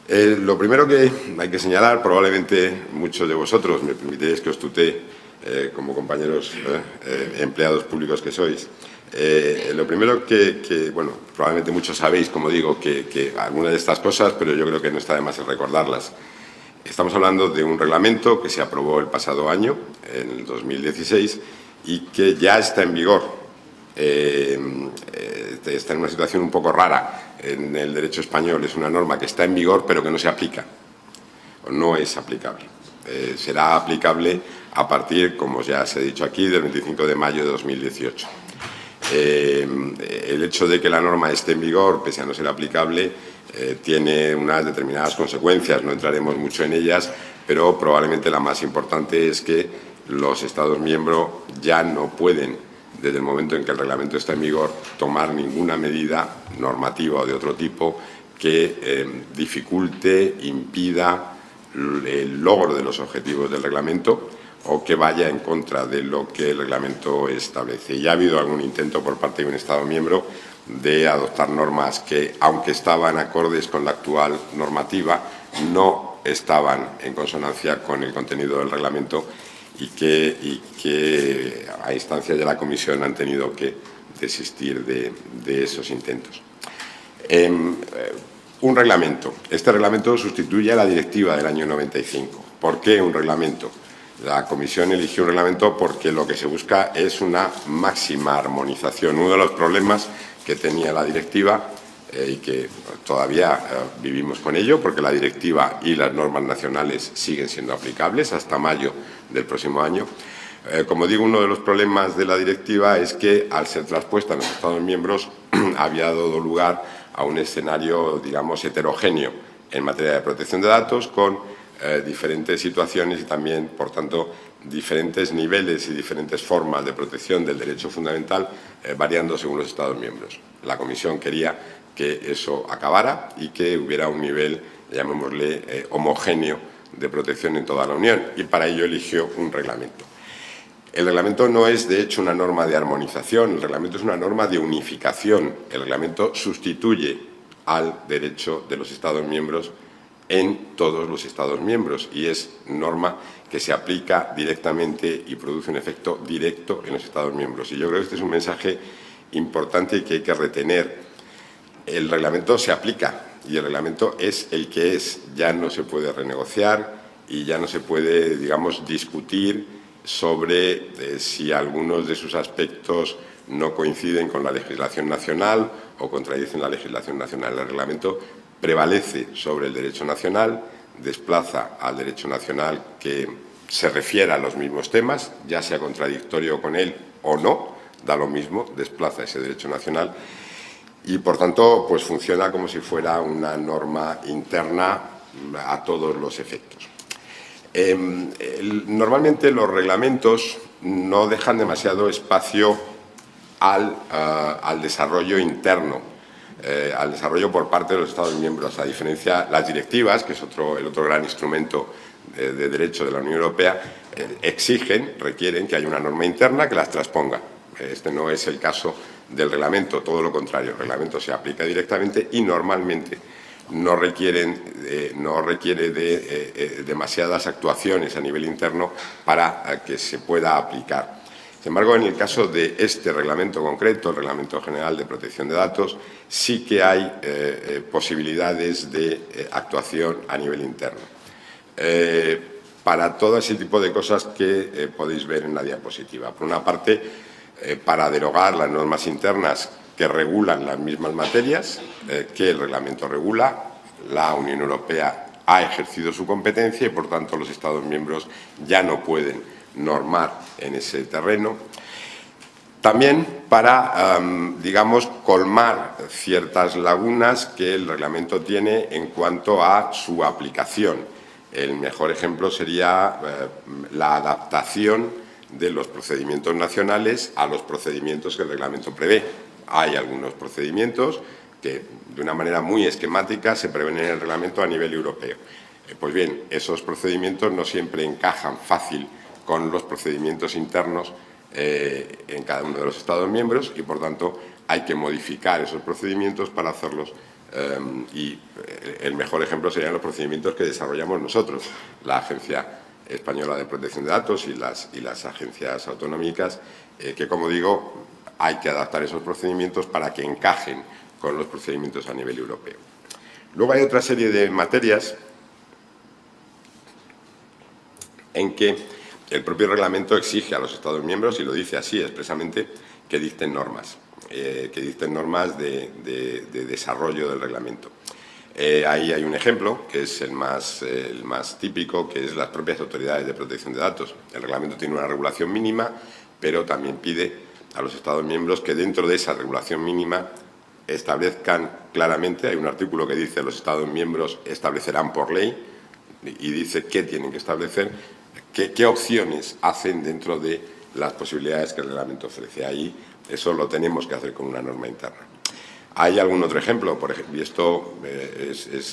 Lo primero que hay que señalar, probablemente muchos de vosotros me permitiréis que os tutee como compañeros empleados públicos que sois. Lo primero bueno, probablemente muchos sabéis, como digo, que algunas de estas cosas, pero yo creo que no está de más recordarlas. Estamos hablando de un reglamento que se aprobó el pasado año, en el 2016, y que ya está en vigor. Está en una situación un poco rara en el derecho español. Es una norma que está en vigor pero que no se aplica, o no es aplicable. Será aplicable a partir, como ya se ha dicho aquí, del 25 de mayo de 2018. El hecho de que la norma esté en vigor, pese a no ser aplicable, tiene unas determinadas consecuencias. No entraremos mucho en ellas, pero probablemente la más importante es que los Estados miembros ya no pueden, desde el momento en que el reglamento está en vigor, tomar ninguna medida normativa o de otro tipo que dificulte, impida el logro de los objetivos del reglamento o que vaya en contra de lo que el reglamento establece. Ya ha habido algún intento por parte de un Estado miembro de adoptar normas que, aunque estaban acordes con la actual normativa, no estaban en consonancia con el contenido del reglamento y que a instancias de la Comisión han tenido que desistir de esos intentos. Un reglamento. Este reglamento sustituye a la directiva del año 95. ¿Por qué un reglamento? La Comisión eligió un reglamento porque lo que se busca es una máxima armonización. Uno de los problemas que tenía la directiva y que todavía vivimos con ello, porque la directiva y las normas nacionales siguen siendo aplicables hasta mayo del próximo año. Como digo, uno de los problemas de la directiva es que, al ser traspuesta en los Estados miembros, había dado lugar a un escenario, digamos, heterogéneo en materia de protección de datos, con diferentes situaciones y también, por tanto, diferentes niveles y diferentes formas de protección del derecho fundamental, variando según los Estados miembros. La Comisión quería que eso acabara y que hubiera un nivel, llamémosle, homogéneo de protección en toda la Unión, y para ello eligió un reglamento. El reglamento no es, de hecho, una norma de armonización, el reglamento es una norma de unificación. El reglamento sustituye al derecho de los Estados miembros en todos los Estados miembros y es norma que se aplica directamente y produce un efecto directo en los Estados miembros. Y yo creo que este es un mensaje importante y que hay que retener. El reglamento se aplica y el reglamento es el que es. Ya no se puede renegociar y ya no se puede, digamos, discutir sobre si algunos de sus aspectos no coinciden con la legislación nacional o contradicen la legislación nacional. El reglamento prevalece sobre el derecho nacional, desplaza al derecho nacional que se refiere a los mismos temas, ya sea contradictorio con él o no, da lo mismo, desplaza ese derecho nacional y, por tanto, pues funciona como si fuera una norma interna a todos los efectos. Normalmente los reglamentos no dejan demasiado espacio al desarrollo interno, al desarrollo por parte de los Estados miembros, a diferencia las directivas, que es el otro gran instrumento de derecho de la Unión Europea, requieren que haya una norma interna que las transponga. Este no es el caso del reglamento, todo lo contrario, el reglamento se aplica directamente y normalmente no requiere de demasiadas actuaciones a nivel interno para que se pueda aplicar. Sin embargo, en el caso de este reglamento concreto, el Reglamento General de Protección de Datos, sí que hay posibilidades de actuación a nivel interno. Para todo ese tipo de cosas que podéis ver en la diapositiva. Por una parte, para derogar las normas internas que regulan las mismas materias que el reglamento regula. La Unión Europea ha ejercido su competencia y, por tanto, los Estados miembros ya no pueden normar en ese terreno. También para, digamos, colmar ciertas lagunas que el reglamento tiene en cuanto a su aplicación. El mejor ejemplo sería la adaptación de los procedimientos nacionales a los procedimientos que el reglamento prevé. Hay algunos procedimientos que, de una manera muy esquemática, se prevén en el reglamento a nivel europeo. Pues bien, esos procedimientos no siempre encajan fácil con los procedimientos internos en cada uno de los Estados miembros y, por tanto, hay que modificar esos procedimientos para hacerlos y el mejor ejemplo serían los procedimientos que desarrollamos nosotros, la Agencia Española de Protección de Datos y las agencias autonómicas, que, como digo, hay que adaptar esos procedimientos para que encajen con los procedimientos a nivel europeo. Luego hay otra serie de materias en que el propio reglamento exige a los Estados miembros, y lo dice así expresamente, que dicten normas de desarrollo del reglamento. Ahí hay un ejemplo, que es el más típico, que es las propias autoridades de protección de datos. El reglamento tiene una regulación mínima, pero también pide a los Estados miembros que dentro de esa regulación mínima establezcan claramente, hay un artículo que dice los Estados miembros establecerán por ley, y dice qué tienen que establecer, qué opciones hacen dentro de las posibilidades que el reglamento ofrece. Ahí eso lo tenemos que hacer con una norma interna. ¿Hay algún otro ejemplo? Por ejemplo, y esto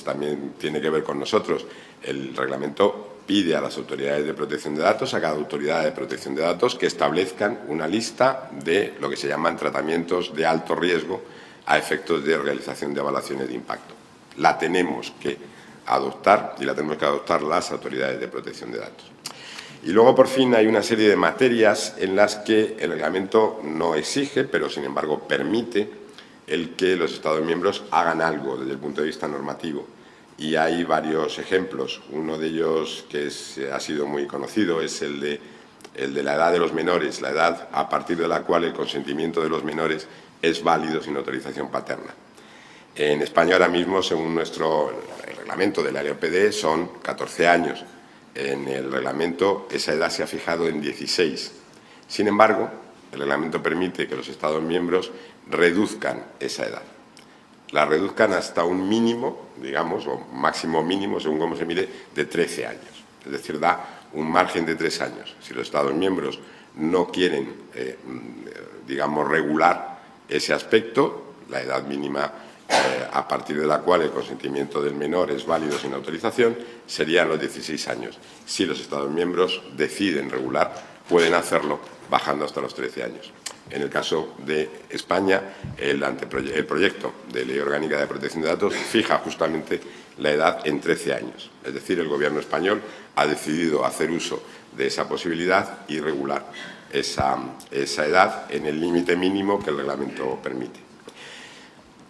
también tiene que ver con nosotros. El reglamento pide a las autoridades de protección de datos, a cada autoridad de protección de datos, que establezcan una lista de lo que se llaman tratamientos de alto riesgo a efectos de realización de evaluaciones de impacto. La tenemos que adoptar, y la tenemos que adoptar las autoridades de protección de datos. Y luego, por fin, hay una serie de materias en las que el reglamento no exige, pero sin embargo permite el que los Estados miembros hagan algo desde el punto de vista normativo. Y hay varios ejemplos. Uno de ellos, que ha sido muy conocido, es el de la edad de los menores, la edad a partir de la cual el consentimiento de los menores es válido sin autorización paterna. En España ahora mismo, según el reglamento de la LOPD, son 14 años. En el reglamento esa edad se ha fijado en 16. Sin embargo, el reglamento permite que los Estados miembros reduzcan esa edad. La reduzcan hasta un mínimo, digamos, o máximo mínimo, según cómo se mire, de 13 años. Es decir, da un margen de 3 años. Si los Estados miembros no quieren, digamos, regular ese aspecto, la edad mínima a partir de la cual el consentimiento del menor es válido sin autorización, serían los 16 años. Si los Estados miembros deciden regular, pueden hacerlo bajando hasta los 13 años. En el caso de España, el proyecto de Ley Orgánica de Protección de Datos fija justamente la edad en 13 años. Es decir, el Gobierno español ha decidido hacer uso de esa posibilidad y regular esa edad en el límite mínimo que el reglamento permite.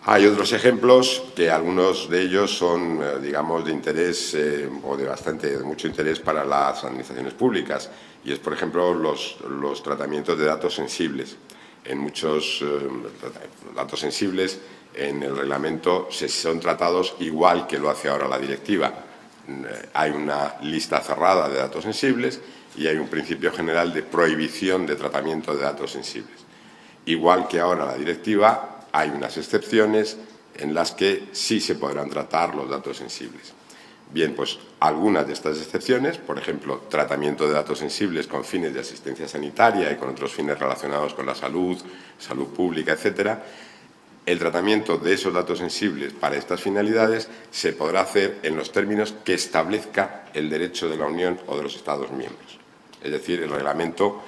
Hay otros ejemplos, que algunos de ellos son, digamos, de interés o de mucho interés para las administraciones públicas, y es, por ejemplo, los tratamientos de datos sensibles. En muchos datos sensibles, en el reglamento son tratados igual que lo hace ahora la directiva. Hay una lista cerrada de datos sensibles y hay un principio general de prohibición de tratamiento de datos sensibles. Igual que ahora la directiva, hay unas excepciones en las que sí se podrán tratar los datos sensibles. Bien, pues algunas de estas excepciones, por ejemplo, tratamiento de datos sensibles con fines de asistencia sanitaria y con otros fines relacionados con la salud, salud pública, etcétera, el tratamiento de esos datos sensibles para estas finalidades se podrá hacer en los términos que establezca el derecho de la Unión o de los Estados miembros. Es decir, el reglamento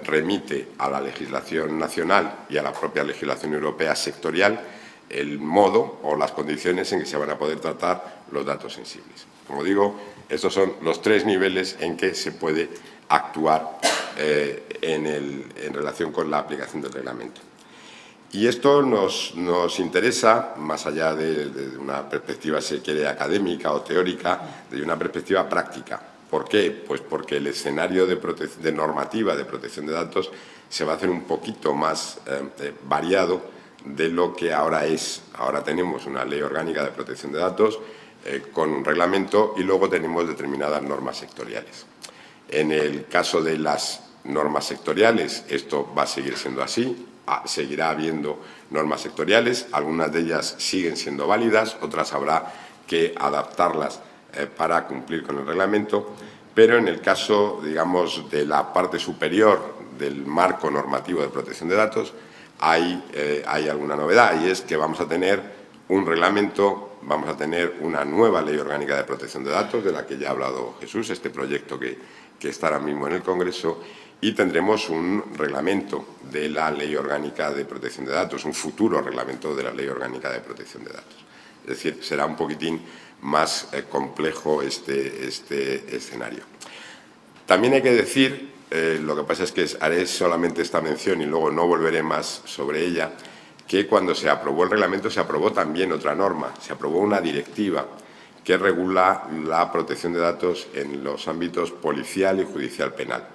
remite a la legislación nacional y a la propia legislación europea sectorial el modo o las condiciones en que se van a poder tratar los datos sensibles. Como digo, estos son los 3 niveles en que se puede actuar en relación con la aplicación del reglamento. Y esto nos interesa, más allá de una perspectiva, si quiere, académica o teórica, de una perspectiva práctica. ¿Por qué? Pues porque el escenario de normativa de protección de datos se va a hacer un poquito más variado de lo que ahora es. Ahora tenemos una ley orgánica de protección de datos con un reglamento y luego tenemos determinadas normas sectoriales. En el caso de las normas sectoriales, esto va a seguir siendo así. Seguirá habiendo normas sectoriales, algunas de ellas siguen siendo válidas, otras habrá que adaptarlas para cumplir con el reglamento, pero en el caso, digamos, de la parte superior del marco normativo de protección de datos, hay alguna novedad, y es que vamos a tener un reglamento, vamos a tener una nueva Ley Orgánica de Protección de Datos, de la que ya ha hablado Jesús, este proyecto que está ahora mismo en el Congreso, y tendremos un reglamento de la Ley Orgánica de Protección de Datos, un futuro reglamento de la Ley Orgánica de Protección de Datos. Es decir, será un poquitín más complejo este escenario. También hay que decir, lo que pasa es que haré solamente esta mención y luego no volveré más sobre ella, que cuando se aprobó el reglamento se aprobó también otra norma, se aprobó una directiva que regula la protección de datos en los ámbitos policial y judicial penal.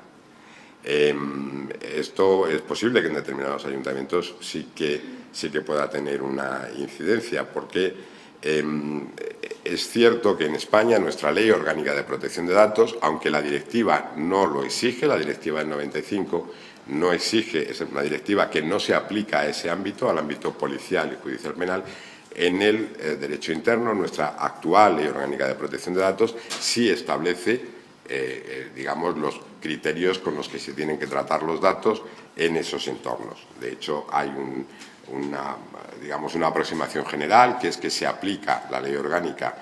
Esto es posible que en determinados ayuntamientos sí que pueda tener una incidencia, porque es cierto que en España nuestra Ley Orgánica de Protección de Datos, aunque la directiva no lo exige, la directiva del 95 no exige, es una directiva que no se aplica a ese ámbito, al ámbito policial y judicial penal. En el derecho interno, nuestra actual Ley Orgánica de Protección de Datos sí establece, digamos, los criterios con los que se tienen que tratar los datos en esos entornos. De hecho, hay una aproximación general, que es que se aplica la ley orgánica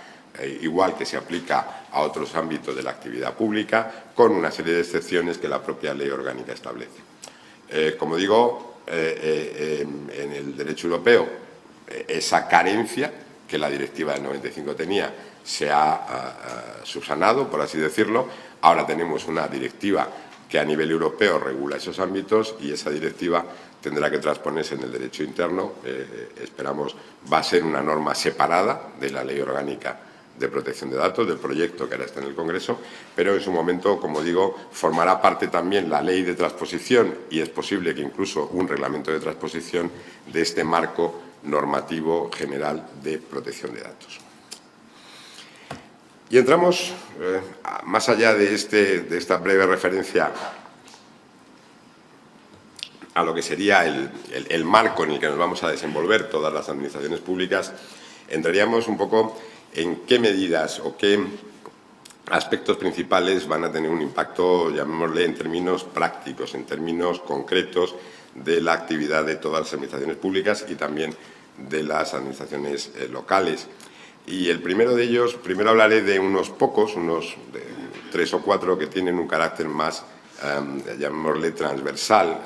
igual que se aplica a otros ámbitos de la actividad pública, con una serie de excepciones que la propia ley orgánica establece. Como digo, en el derecho europeo, esa carencia que la directiva del 95 tenía se ha subsanado, por así decirlo. Ahora tenemos una directiva que a nivel europeo regula esos ámbitos y esa directiva tendrá que transponerse en el derecho interno. Esperamos va a ser una norma separada de la Ley Orgánica de Protección de Datos, del proyecto que ahora está en el Congreso, pero en su momento, como digo, formará parte también la ley de transposición y es posible que incluso un reglamento de transposición de este marco normativo general de protección de datos. Y entramos, más allá de esta breve referencia a lo que sería el marco en el que nos vamos a desenvolver todas las administraciones públicas, entraríamos un poco en qué medidas o qué aspectos principales van a tener un impacto, llamémosle, en términos prácticos, en términos concretos de la actividad de todas las administraciones públicas y también de las administraciones locales. Y el primero de ellos, primero hablaré de unos pocos, unos 3 o 4 que tienen un carácter más, llamémosle, transversal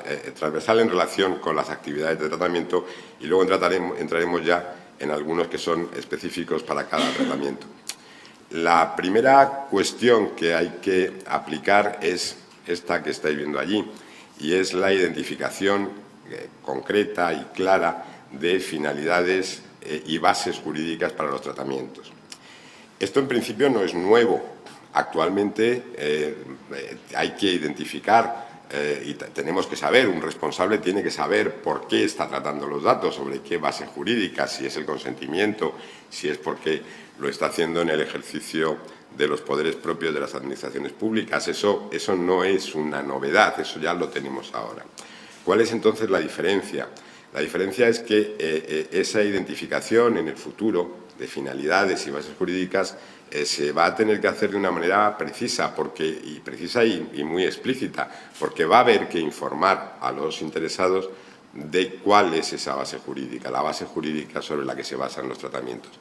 en relación con las actividades de tratamiento, y luego entraremos ya en algunos que son específicos para cada tratamiento. La primera cuestión que hay que aplicar es esta que estáis viendo allí, y es la identificación concreta y clara de finalidades y bases jurídicas para los tratamientos. Esto, en principio, no es nuevo. Actualmente hay que identificar y tenemos que saber, un responsable tiene que saber por qué está tratando los datos, sobre qué base jurídica, si es el consentimiento, si es porque lo está haciendo en el ejercicio de los poderes propios de las administraciones públicas. Eso no es una novedad, eso ya lo tenemos ahora. ¿Cuál es entonces la diferencia? La diferencia es que esa identificación en el futuro de finalidades y bases jurídicas se va a tener que hacer de una manera precisa y muy explícita, porque va a haber que informar a los interesados de cuál es esa base jurídica, la base jurídica sobre la que se basan los tratamientos.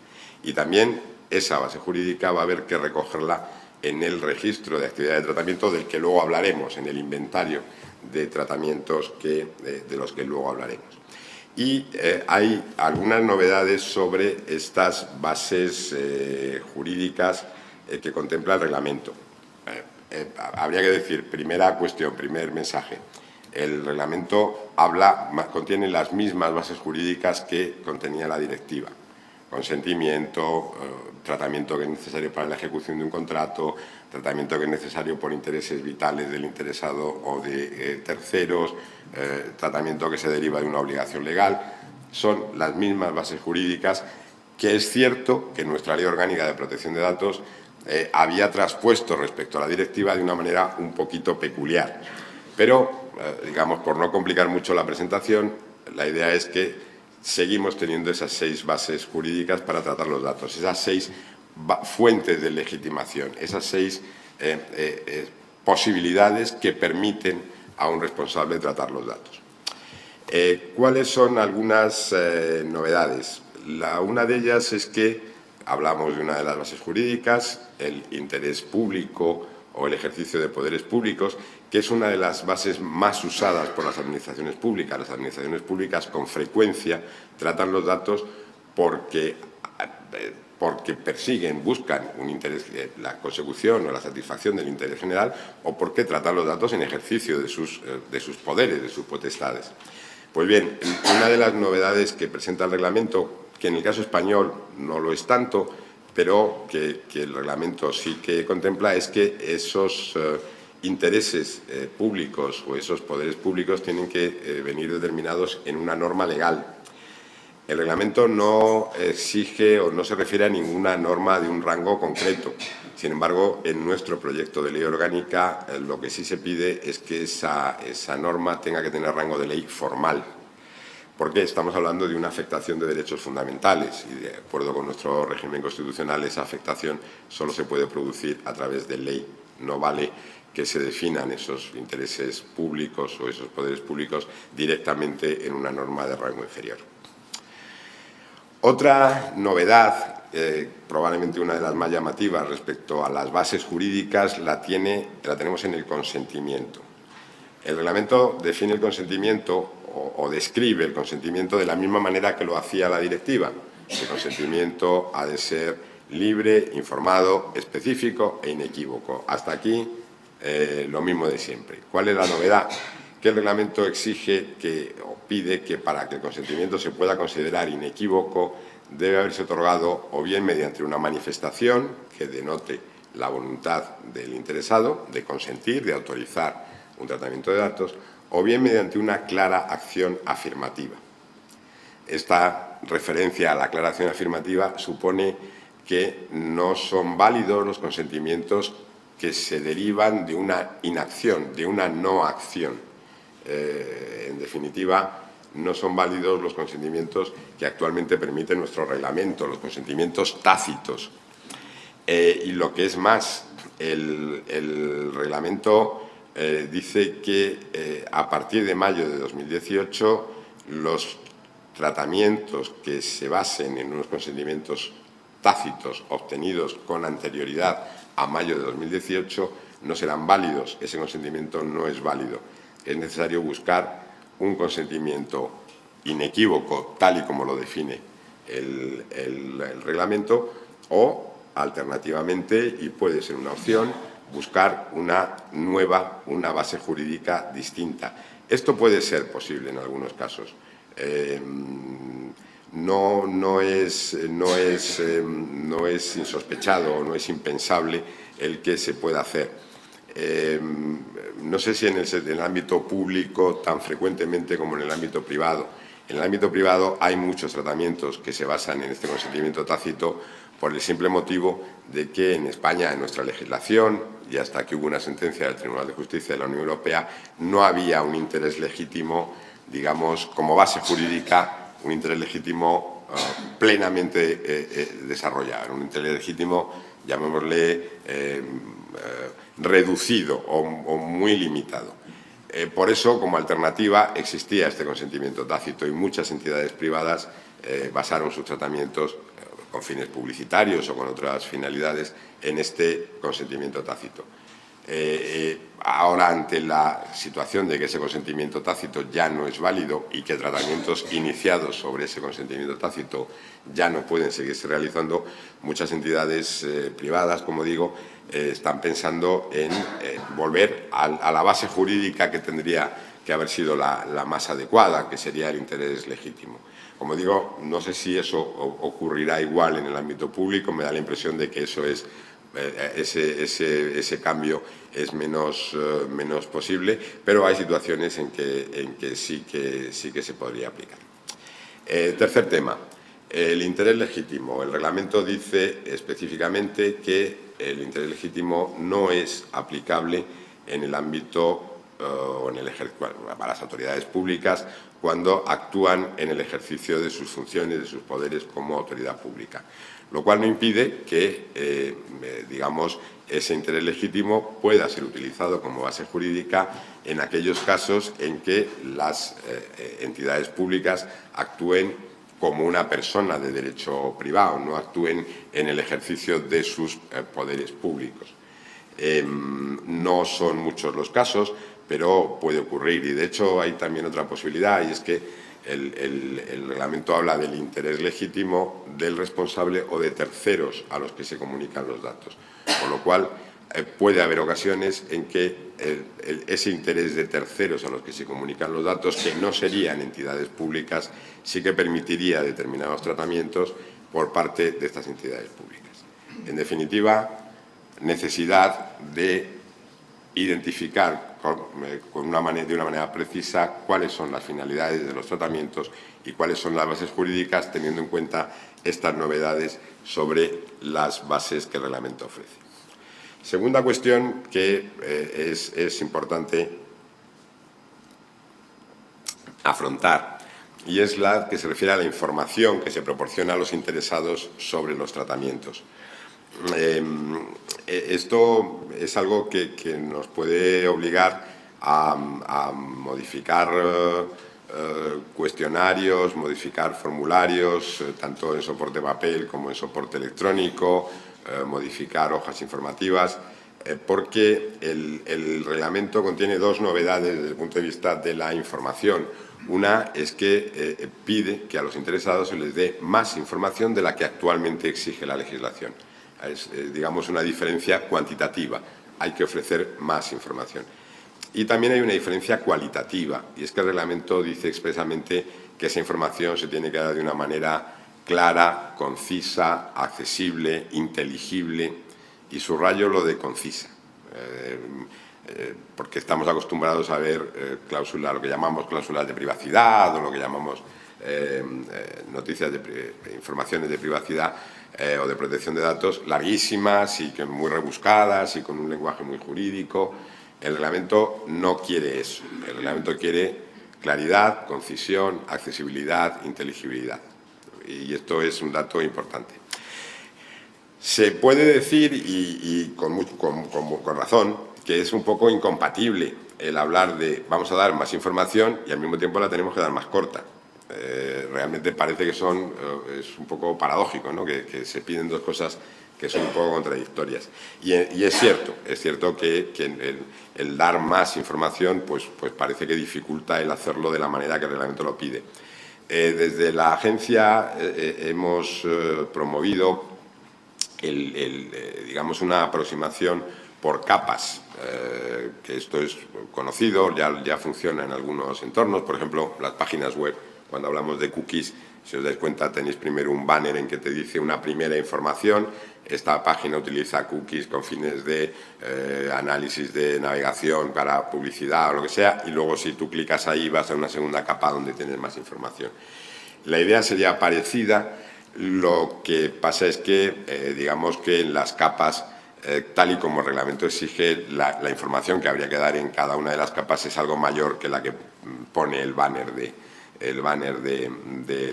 Y también esa base jurídica va a haber que recogerla en el registro de actividad de tratamiento, del que luego hablaremos, en el inventario de tratamientos de los que luego hablaremos. Y hay algunas novedades sobre estas bases jurídicas que contempla el reglamento. Habría que decir, primera cuestión, primer mensaje, el reglamento contiene las mismas bases jurídicas que contenía la directiva. Consentimiento, tratamiento que es necesario para la ejecución de un contrato, tratamiento que es necesario por intereses vitales del interesado o de terceros, tratamiento que se deriva de una obligación legal. Son las mismas bases jurídicas que es cierto que nuestra Ley Orgánica de Protección de Datos había traspuesto respecto a la directiva de una manera un poquito peculiar. Pero, digamos, por no complicar mucho la presentación, la idea es que seguimos teniendo esas 6 bases jurídicas para tratar los datos, esas 6 fuentes de legitimación, esas 6 posibilidades que permiten a un responsable tratar los datos. ¿Cuáles son algunas novedades? Una de ellas es que hablamos de una de las bases jurídicas, el interés público o el ejercicio de poderes públicos, que es una de las bases más usadas por las administraciones públicas. Las administraciones públicas con frecuencia tratan los datos porque porque buscan un interés, la consecución o la satisfacción del interés general, o porque tratan los datos en ejercicio de sus poderes, de sus potestades. Pues bien, una de las novedades que presenta el reglamento, que en el caso español no lo es tanto, pero que el reglamento sí que contempla, es que esos intereses públicos o esos poderes públicos tienen que venir determinados en una norma legal. El reglamento no exige o no se refiere a ninguna norma de un rango concreto. Sin embargo, en nuestro proyecto de ley orgánica lo que sí se pide es que esa norma tenga que tener rango de ley formal, porque estamos hablando de una afectación de derechos fundamentales y, de acuerdo con nuestro régimen constitucional, esa afectación solo se puede producir a través de ley. No vale que se definan esos intereses públicos o esos poderes públicos directamente en una norma de rango inferior. Otra novedad, probablemente una de las más llamativas respecto a las bases jurídicas, la tenemos en el consentimiento. El reglamento define el consentimiento o describe el consentimiento de la misma manera que lo hacía la directiva. El consentimiento ha de ser libre, informado, específico e inequívoco. Hasta aquí lo mismo de siempre. ¿Cuál es la novedad? Que el reglamento exige o pide que para que el consentimiento se pueda considerar inequívoco debe haberse otorgado o bien mediante una manifestación que denote la voluntad del interesado de consentir, de autorizar un tratamiento de datos, o bien mediante una clara acción afirmativa. Esta referencia a la clara acción afirmativa supone que no son válidos los consentimientos que se derivan de una inacción, de una no acción. En definitiva, no son válidos los consentimientos que actualmente permite nuestro reglamento, los consentimientos tácitos. Y lo que es más, el reglamento dice que a partir de mayo de 2018 los tratamientos que se basen en unos consentimientos tácitos obtenidos con anterioridad a mayo de 2018 no serán válidos. Ese consentimiento no es válido. Es necesario buscar un consentimiento inequívoco, tal y como lo define el reglamento, o, alternativamente, y puede ser una opción, buscar una base jurídica distinta. Esto puede ser posible en algunos casos. No es insospechado o no es impensable el que se pueda hacer. No sé si en el ámbito público tan frecuentemente como en el ámbito privado. En el ámbito privado hay muchos tratamientos que se basan en este consentimiento tácito por el simple motivo de que en España, en nuestra legislación, y hasta que hubo una sentencia del Tribunal de Justicia de la Unión Europea, no había un interés legítimo, digamos, como base jurídica, un interés legítimo plenamente desarrollado, un interés legítimo, llamémosle, reducido o muy limitado. Por eso, como alternativa, existía este consentimiento tácito y muchas entidades privadas basaron sus tratamientos con fines publicitarios o con otras finalidades en este consentimiento tácito. Ahora, ante la situación de que ese consentimiento tácito ya no es válido y que tratamientos iniciados sobre ese consentimiento tácito ya no pueden seguirse realizando, muchas entidades privadas, como digo, están pensando en volver a la base jurídica que tendría que haber sido la más adecuada, que sería el interés legítimo. Como digo, no sé si eso ocurrirá igual en el ámbito público, me da la impresión de que eso es ese cambio es menos posible, pero hay situaciones en que sí que se podría aplicar. Tercer tema, el interés legítimo. El reglamento dice específicamente que el interés legítimo no es aplicable en el ámbito para las autoridades públicas cuando actúan en el ejercicio de sus funciones, de sus poderes como autoridad pública. Lo cual no impide que, digamos, ese interés legítimo pueda ser utilizado como base jurídica en aquellos casos en que las entidades públicas actúen como una persona de derecho privado, no actúen en el ejercicio de sus poderes públicos. No son muchos los casos, pero puede ocurrir. Y, de hecho, hay también otra posibilidad, y es que El reglamento habla del interés legítimo del responsable o de terceros a los que se comunican los datos, con lo cual puede haber ocasiones en que ese interés de terceros a los que se comunican los datos, que no serían entidades públicas, sí que permitiría determinados tratamientos por parte de estas entidades públicas. En definitiva, necesidad de identificar de una manera precisa cuáles son las finalidades de los tratamientos y cuáles son las bases jurídicas, teniendo en cuenta estas novedades sobre las bases que el reglamento ofrece. Segunda cuestión que es importante afrontar, y es la que se refiere a la información que se proporciona a los interesados sobre los tratamientos. Esto es algo que nos puede obligar a modificar cuestionarios, modificar formularios, tanto en soporte papel como en soporte electrónico, modificar hojas informativas, porque el reglamento contiene dos novedades desde el punto de vista de la información. Una es que pide que a los interesados se les dé más información de la que actualmente exige la legislación. Es, digamos, una diferencia cuantitativa. Hay que ofrecer más información. Y también hay una diferencia cualitativa, y es que el reglamento dice expresamente que esa información se tiene que dar de una manera clara, concisa, accesible, inteligible, y subrayo lo de concisa, porque estamos acostumbrados a ver cláusulas, lo que llamamos cláusulas de privacidad o lo que llamamos noticias de informaciones de privacidad o de protección de datos larguísimas y que muy rebuscadas y con un lenguaje muy jurídico. El reglamento no quiere eso. El reglamento quiere claridad, concisión, accesibilidad, inteligibilidad. Y esto es un dato importante. Se puede decir, y con razón, que es un poco incompatible el hablar de vamos a dar más información y al mismo tiempo la tenemos que dar más corta. Realmente parece que es un poco paradójico, ¿no? Que se piden dos cosas que son un poco contradictorias. Y es cierto que el dar más información pues parece que dificulta el hacerlo de la manera que el reglamento lo pide. Desde la agencia hemos promovido digamos, una aproximación por capas, que esto es conocido, ya funciona en algunos entornos, por ejemplo, las páginas web. Cuando hablamos de cookies, si os dais cuenta, tenéis primero un banner en que te dice una primera información. Esta página utiliza cookies con fines de análisis de navegación para publicidad o lo que sea, y luego si tú clicas ahí vas a una segunda capa donde tienes más información. La idea sería parecida, lo que pasa es que, digamos que en las capas, tal y como el reglamento exige, la información que habría que dar en cada una de las capas es algo mayor que la que pone el banner de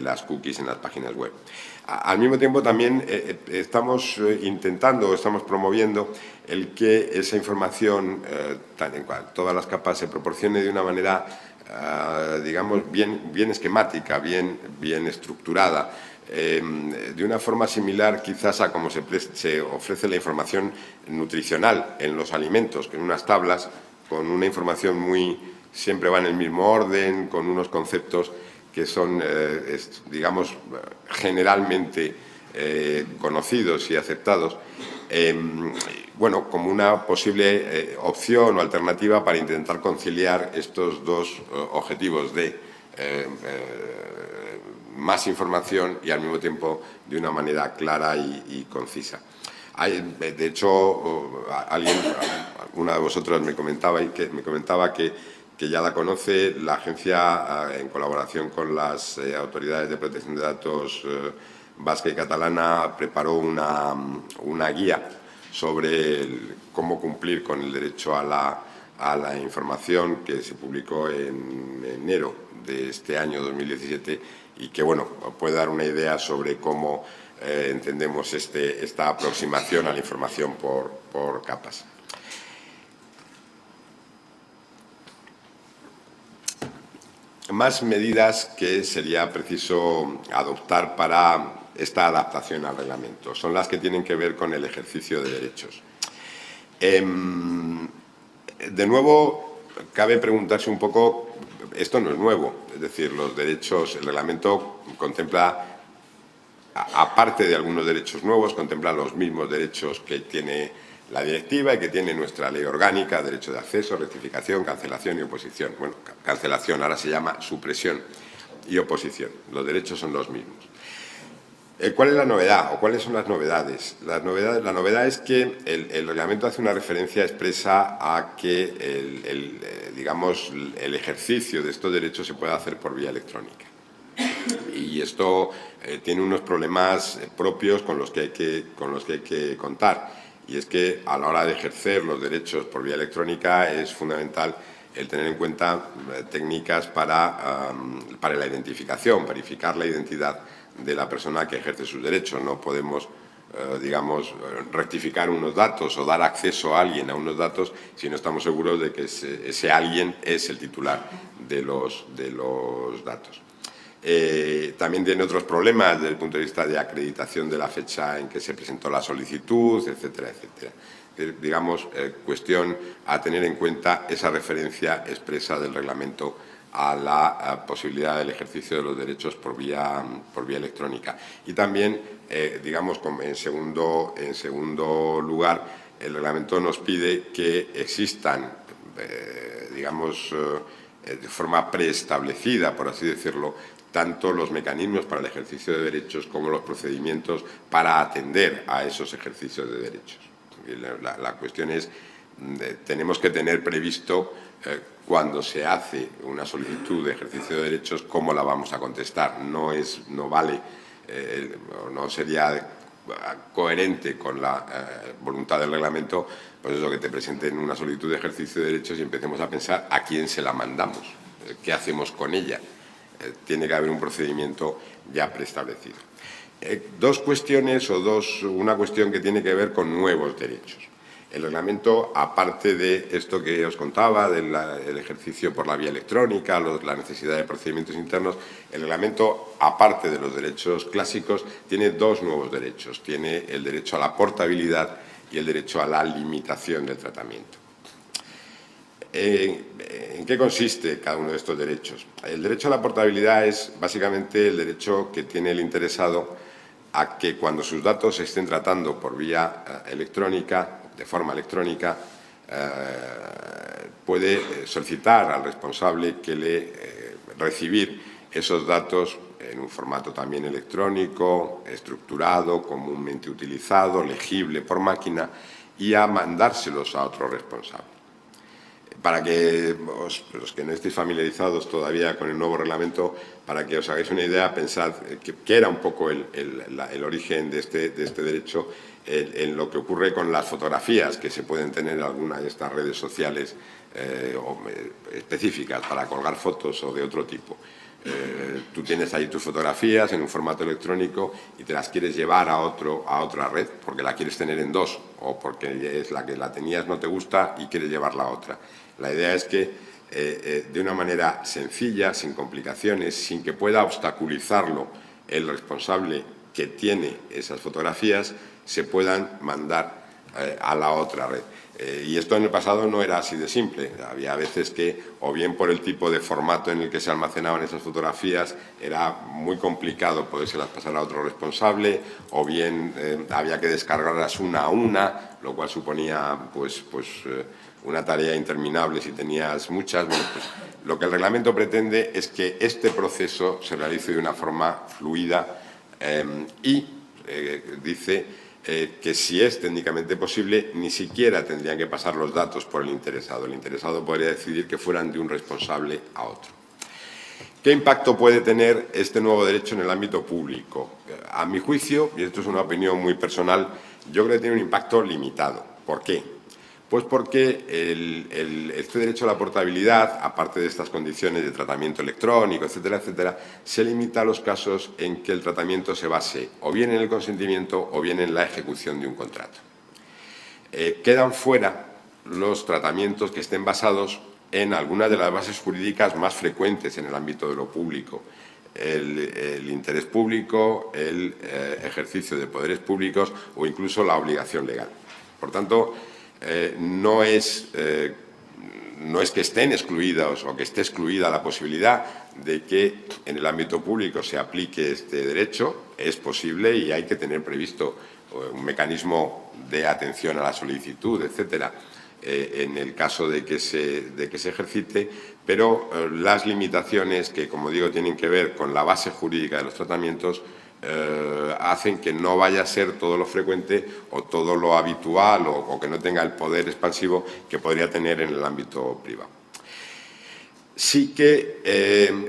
las cookies en las páginas web. Al mismo tiempo también estamos promoviendo el que esa información, en todas las capas, se proporcione de una manera, digamos, bien esquemática, bien estructurada, de una forma similar quizás a cómo se ofrece la información nutricional en los alimentos, que en unas tablas con una información siempre va en el mismo orden, con unos conceptos que son, digamos, generalmente conocidos y aceptados, bueno, como una posible opción o alternativa para intentar conciliar estos dos objetivos de más información y al mismo tiempo de una manera clara y concisa. De hecho, una de vosotras me comentaba que ya la conoce la agencia, en colaboración con las autoridades de protección de datos vasca y catalana, preparó una guía sobre cómo cumplir con el derecho a la información, que se publicó en enero de este año 2017 y que, bueno, puede dar una idea sobre cómo entendemos esta aproximación a la información por capas. Más medidas que sería preciso adoptar para esta adaptación al reglamento son las que tienen que ver con el ejercicio de derechos. De nuevo, cabe preguntarse un poco, esto no es nuevo, es decir, los derechos, el reglamento contempla, aparte de algunos derechos nuevos, contempla los mismos derechos que tiene la directiva y que tiene nuestra ley orgánica: derecho de acceso, rectificación, cancelación y oposición. Bueno, cancelación ahora se llama supresión y oposición. Los derechos son los mismos. ¿Cuál es la novedad o cuáles son las novedades? La novedad es que el reglamento hace una referencia expresa a que digamos, el ejercicio de estos derechos se puede hacer por vía electrónica. Y esto tiene unos problemas propios con los que hay que contar. Y es que a la hora de ejercer los derechos por vía electrónica es fundamental el tener en cuenta técnicas para la identificación, verificar la identidad de la persona que ejerce sus derechos. No podemos, digamos, rectificar unos datos o dar acceso a alguien a unos datos si no estamos seguros de que ese alguien es el titular de los datos. También tiene otros problemas desde el punto de vista de acreditación de la fecha en que se presentó la solicitud, etcétera, etcétera. Digamos, cuestión a tener en cuenta esa referencia expresa del reglamento a la posibilidad del ejercicio de los derechos por vía electrónica. Y también, digamos, en segundo lugar, el reglamento nos pide que existan, digamos, de forma preestablecida, por así decirlo, tanto los mecanismos para el ejercicio de derechos como los procedimientos para atender a esos ejercicios de derechos. La cuestión es, tenemos que tener previsto cuando se hace una solicitud de ejercicio de derechos cómo la vamos a contestar. No vale, no sería coherente con la voluntad del reglamento, pues eso, que te presenten una solicitud de ejercicio de derechos y empecemos a pensar a quién se la mandamos, qué hacemos con ella. Tiene que haber un procedimiento ya preestablecido. Dos cuestiones una cuestión que tiene que ver con nuevos derechos. El reglamento, aparte de esto que os contaba, del ejercicio por la vía electrónica, la necesidad de procedimientos internos, el reglamento, aparte de los derechos clásicos, tiene dos nuevos derechos. Tiene el derecho a la portabilidad y el derecho a la limitación del tratamiento. ¿En qué consiste cada uno de estos derechos? El derecho a la portabilidad es básicamente el derecho que tiene el interesado a que cuando sus datos se estén tratando por vía electrónica, de forma electrónica, puede solicitar al responsable que recibir esos datos en un formato también electrónico, estructurado, comúnmente utilizado, legible por máquina, y a mandárselos a otro responsable. Para que los que no estéis familiarizados todavía con el nuevo reglamento, para que os hagáis una idea, pensad que era un poco el origen de este derecho en lo que ocurre con las fotografías que se pueden tener en alguna de estas redes sociales específicas para colgar fotos o de otro tipo. Tú tienes ahí tus fotografías en un formato electrónico y te las quieres llevar a otra red porque la quieres tener en dos o porque es la que la tenías no te gusta y quieres llevarla a otra. La idea es que de una manera sencilla, sin complicaciones, sin que pueda obstaculizarlo el responsable que tiene esas fotografías, se puedan mandar a la otra red. Y esto en el pasado no era así de simple. Había veces que, o bien por el tipo de formato en el que se almacenaban esas fotografías, era muy complicado podérselas pasar a otro responsable, o bien había que descargarlas una a una, lo cual suponía pues una tarea interminable si tenías muchas. Bueno, pues, lo que el reglamento pretende es que este proceso se realice de una forma fluida y dice que si es técnicamente posible, ni siquiera tendrían que pasar los datos por el interesado. El interesado podría decidir que fueran de un responsable a otro. ¿Qué impacto puede tener este nuevo derecho en el ámbito público? A mi juicio, y esto es una opinión muy personal, yo creo que tiene un impacto limitado. ¿Por qué? Pues porque este derecho a la portabilidad, aparte de estas condiciones de tratamiento electrónico, etcétera, etcétera, se limita a los casos en que el tratamiento se base o bien en el consentimiento o bien en la ejecución de un contrato. Quedan fuera los tratamientos que estén basados en algunas de las bases jurídicas más frecuentes en el ámbito de lo público. El interés público, el ejercicio de poderes públicos o incluso la obligación legal. Por tanto, no es no es que estén excluidos o que esté excluida la posibilidad de que en el ámbito público se aplique este derecho, es posible y hay que tener previsto un mecanismo de atención a la solicitud, etcétera, en el caso de que se ejercite, pero las limitaciones que, como digo, tienen que ver con la base jurídica de los tratamientos hacen que no vaya a ser todo lo frecuente o todo lo habitual o que no tenga el poder expansivo que podría tener en el ámbito privado. Sí que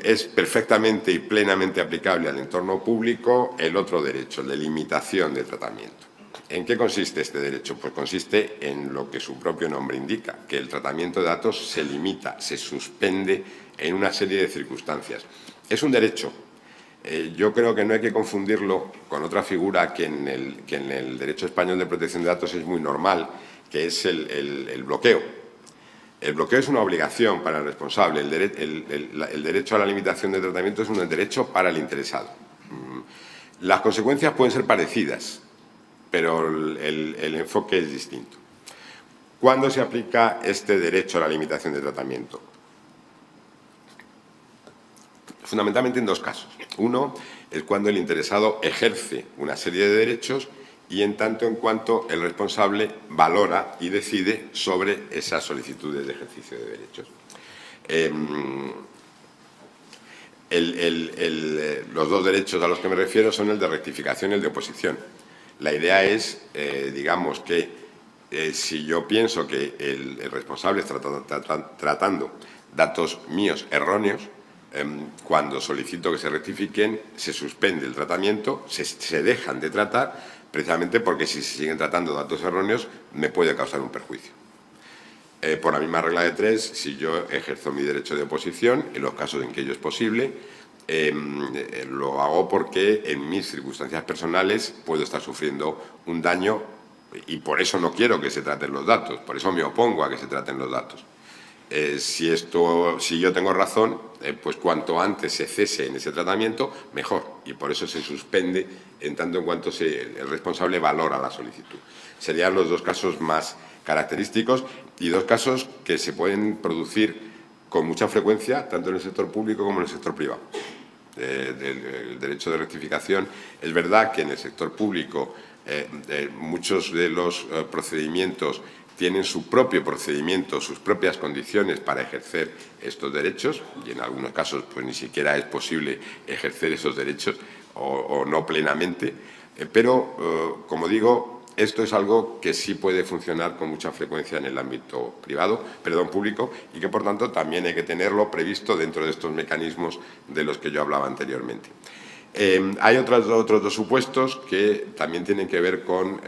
es perfectamente y plenamente aplicable al entorno público el otro derecho, el de limitación de tratamiento. ¿En qué consiste este derecho? Pues consiste en lo que su propio nombre indica, que el tratamiento de datos se limita, se suspende en una serie de circunstancias. Es un derecho. Yo creo que no hay que confundirlo con otra figura que en el derecho español de protección de datos es muy normal, que es el bloqueo. El bloqueo es una obligación para el responsable. El derecho a la limitación de tratamiento es un derecho para el interesado. Las consecuencias pueden ser parecidas, pero el enfoque es distinto. ¿Cuándo se aplica este derecho a la limitación de tratamiento? Fundamentalmente en dos casos. Uno es cuando el interesado ejerce una serie de derechos y en tanto en cuanto el responsable valora y decide sobre esas solicitudes de ejercicio de derechos. Los dos derechos a los que me refiero son el de rectificación y el de oposición. La idea es, digamos, que si yo pienso que el responsable está tratando datos míos erróneos, cuando solicito que se rectifiquen, se suspende el tratamiento, se dejan de tratar, precisamente porque si se siguen tratando datos erróneos me puede causar un perjuicio. Por la misma regla de tres, si yo ejerzo mi derecho de oposición, en los casos en que ello es posible, lo hago porque en mis circunstancias personales puedo estar sufriendo un daño y por eso no quiero que se traten los datos, por eso me opongo a que se traten los datos. Si yo tengo razón, pues cuanto antes se cese en ese tratamiento, mejor. Y por eso se suspende en tanto en cuanto el responsable valora la solicitud. Serían los dos casos más característicos y dos casos que se pueden producir con mucha frecuencia, tanto en el sector público como en el sector privado. El derecho de rectificación, es verdad que en el sector público muchos de los procedimientos tienen su propio procedimiento, sus propias condiciones para ejercer estos derechos y en algunos casos pues ni siquiera es posible ejercer esos derechos o no plenamente, pero como digo, esto es algo que sí puede funcionar con mucha frecuencia en el ámbito público y que por tanto también hay que tenerlo previsto dentro de estos mecanismos de los que yo hablaba anteriormente. Hay otros dos supuestos que también tienen que ver con,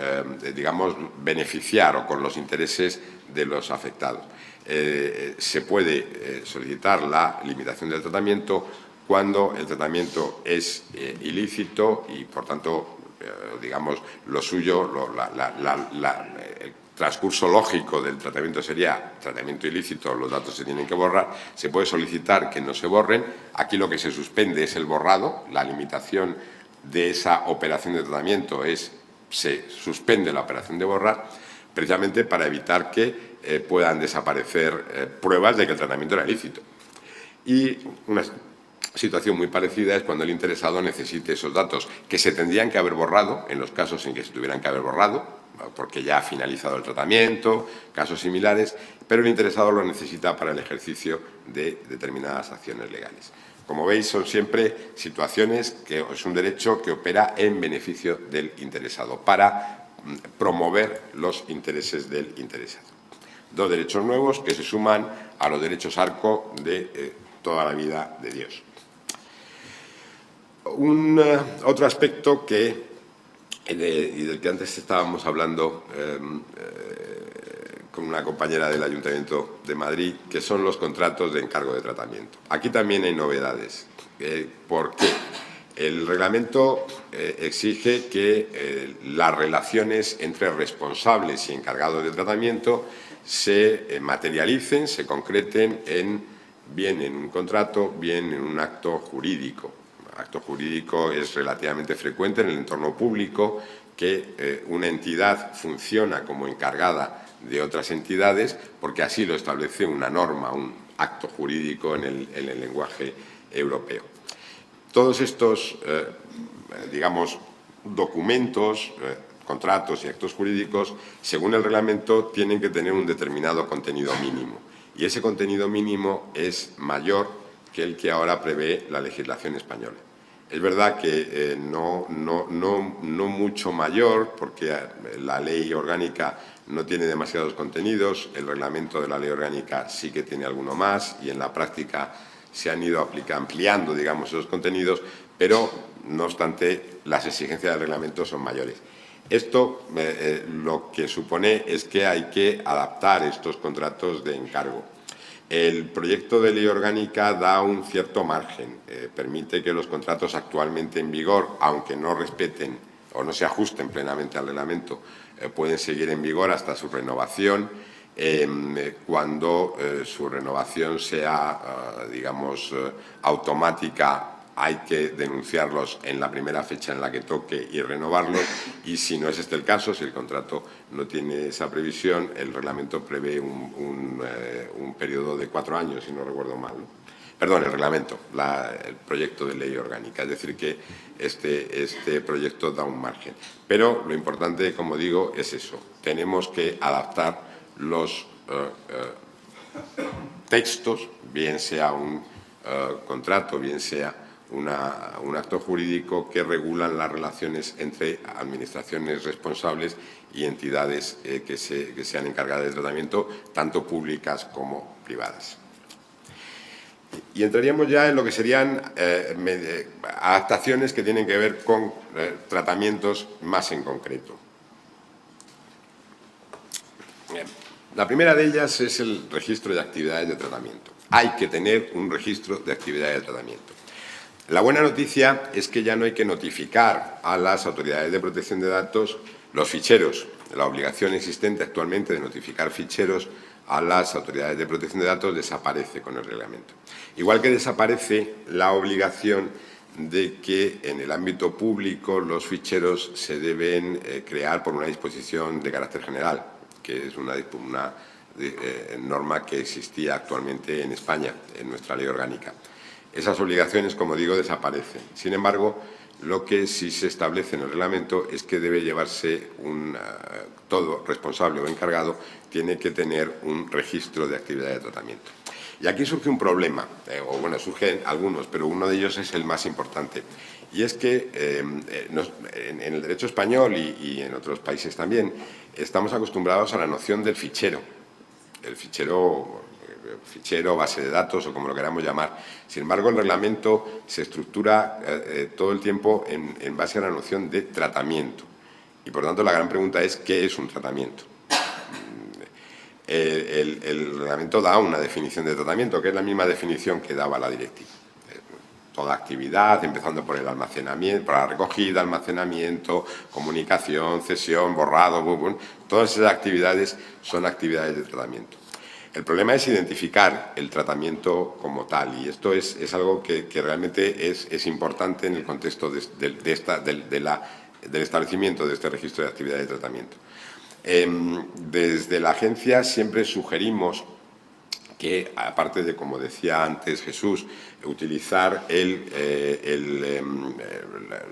digamos, beneficiar o con los intereses de los afectados. Se puede solicitar la limitación del tratamiento cuando el tratamiento es ilícito y, por tanto, digamos, lo suyo, el transcurso lógico del tratamiento sería tratamiento ilícito, los datos se tienen que borrar, se puede solicitar que no se borren. Aquí lo que se suspende es el borrado, la limitación de esa operación de tratamiento se suspende la operación de borrar, precisamente para evitar que puedan desaparecer pruebas de que el tratamiento era ilícito. Y una situación muy parecida es cuando el interesado necesite esos datos que se tendrían que haber borrado, en los casos en que se tuvieran que haber borrado, porque ya ha finalizado el tratamiento, casos similares, pero el interesado lo necesita para el ejercicio de determinadas acciones legales. Como veis, son siempre situaciones que es un derecho que opera en beneficio del interesado, para promover los intereses del interesado. Dos derechos nuevos que se suman a los derechos arco de toda la vida de Dios. Otro aspecto y del que antes estábamos hablando con una compañera del Ayuntamiento de Madrid, que son los contratos de encargo de tratamiento. Aquí también hay novedades. ¿Por qué? El reglamento exige que las relaciones entre responsables y encargados de tratamiento se materialicen, se concreten bien en un contrato, bien en un acto jurídico. El acto jurídico es relativamente frecuente en el entorno público, que una entidad funciona como encargada de otras entidades porque así lo establece una norma, un acto jurídico en el lenguaje europeo. Todos estos, digamos, documentos, contratos y actos jurídicos, según el reglamento, tienen que tener un determinado contenido mínimo. Y ese contenido mínimo es mayor que el que ahora prevé la legislación española. Es verdad que no mucho mayor, porque la ley orgánica no tiene demasiados contenidos, el reglamento de la ley orgánica sí que tiene alguno más y en la práctica se han ido ampliando, digamos, esos contenidos, pero, no obstante, las exigencias del reglamento son mayores. Esto lo que supone es que hay que adaptar estos contratos de encargo. El proyecto de ley orgánica da un cierto margen, permite que los contratos actualmente en vigor, aunque no respeten o no se ajusten plenamente al reglamento, pueden seguir en vigor hasta su renovación, cuando su renovación sea, digamos, automática. Hay que denunciarlos en la primera fecha en la que toque y renovarlos, y si no es este el caso, si el contrato no tiene esa previsión, el reglamento prevé un periodo de 4 años, si no recuerdo mal, ¿no? Perdón, el reglamento, el proyecto de ley orgánica, es decir, que este proyecto da un margen. Pero lo importante, como digo, es eso, tenemos que adaptar los textos, bien sea un contrato, bien sea un acto jurídico, que regulan las relaciones entre administraciones responsables y entidades que sean encargadas del tratamiento, tanto públicas como privadas. Y entraríamos ya en lo que serían adaptaciones que tienen que ver con tratamientos más en concreto. La primera de ellas es el registro de actividades de tratamiento. Hay que tener un registro de actividades de tratamiento. La buena noticia es que ya no hay que notificar a las autoridades de protección de datos los ficheros. La obligación existente actualmente de notificar ficheros a las autoridades de protección de datos desaparece con el reglamento. Igual que desaparece la obligación de que en el ámbito público los ficheros se deben crear por una disposición de carácter general, que es una norma que existía actualmente en España, en nuestra ley orgánica. Esas obligaciones, como digo, desaparecen. Sin embargo, lo que sí se establece en el reglamento es que debe llevarse todo responsable o encargado tiene que tener un registro de actividad de tratamiento. Y aquí surge un problema, o bueno, surgen algunos, pero uno de ellos es el más importante. Y es que en el derecho español y en otros países también estamos acostumbrados a la noción del fichero. El fichero, base de datos o como lo queramos llamar. Sin embargo, el reglamento se estructura todo el tiempo en base a la noción de tratamiento. Y, por tanto, la gran pregunta es ¿qué es un tratamiento? El reglamento da una definición de tratamiento, que es la misma definición que daba la directiva. Toda actividad, empezando por el almacenamiento, por la recogida, almacenamiento, comunicación, cesión, borrado, todas esas actividades son actividades de tratamiento. El problema es identificar el tratamiento como tal, y esto es algo que realmente es importante en el contexto del establecimiento de este registro de actividades de tratamiento. Desde la agencia siempre sugerimos que, aparte de, como decía antes Jesús, utilizar